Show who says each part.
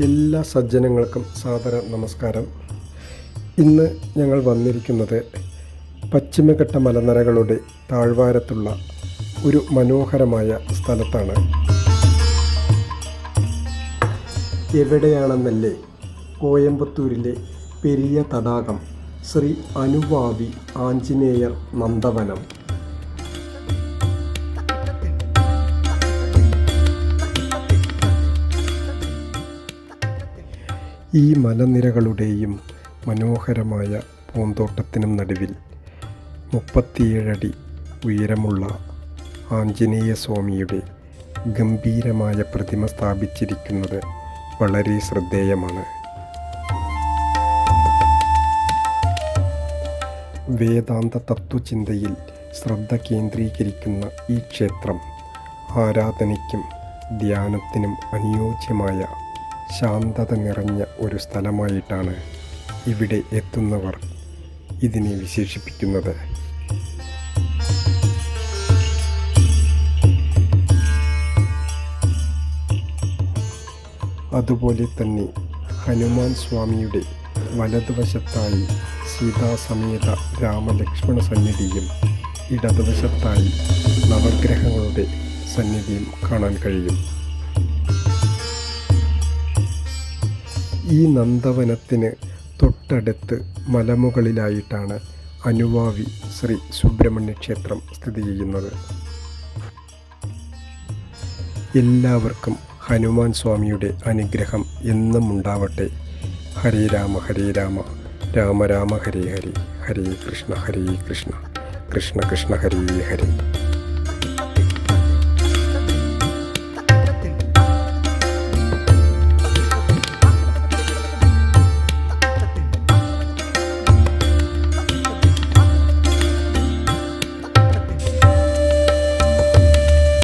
Speaker 1: എല്ലാ സജ്ജനങ്ങൾക്കും സാദര നമസ്കാരം. ഇന്ന് ഞങ്ങൾ വന്നിരിക്കുന്നത് പശ്ചിമഘട്ട മലനിരകളുടെ താഴ്വാരത്തുള്ള ഒരു മനോഹരമായ സ്ഥലത്താണ്. എവിടെയാണെന്നല്ലേ, കോയമ്പത്തൂരിലെ പെരിയ തടാകം, ശ്രീ അനുവാവി ആഞ്ജനേയർ നന്ദവനം. ഈ മലനിരകളുടെയും മനോഹരമായ പൂന്തോട്ടത്തിനും നടുവിൽ 37 അടി ഉയരമുള്ള ആഞ്ജനേയ സ്വാമിയുടെ ഗംഭീരമായ പ്രതിമ സ്ഥാപിച്ചിരിക്കുന്നത് വളരെ ശ്രദ്ധേയമാണ്. വേദാന്ത തത്വചിന്തയിൽ ശ്രദ്ധ കേന്ദ്രീകരിക്കുന്ന ഈ ക്ഷേത്രം ആരാധനയ്ക്കും ധ്യാനത്തിനും അനുയോജ്യമായ ശാന്തത നിറഞ്ഞ ഒരു സ്ഥലമായിട്ടാണ് ഇവിടെ എത്തുന്നവർ ഇതിനെ വിശേഷിപ്പിക്കുന്നത്. അതുപോലെ തന്നെ ഹനുമാൻ സ്വാമിയുടെ വലതുവശത്തായി സീതാസമേത രാമലക്ഷ്മണ സന്നിധിയും ഇടതുവശത്തായി നവഗ്രഹങ്ങളുടെ സന്നിധിയും കാണാൻ കഴിയും. ഈ നന്ദവനത്തിന് തൊട്ടടുത്ത് മലമുകളിലായിട്ടാണ് അനുവാവി ശ്രീ സുബ്രഹ്മണ്യ ക്ഷേത്രം സ്ഥിതി ചെയ്യുന്നത്. എല്ലാവർക്കും ഹനുമാൻ സ്വാമിയുടെ അനുഗ്രഹം എന്നും ഉണ്ടാവട്ടെ. ഹരേ രാമ ഹരേ രാമ, രാമ രാമ ഹരേ ഹരേ, ഹരേ കൃഷ്ണ കൃഷ്ണ കൃഷ്ണ ഹരേ ഹരേ.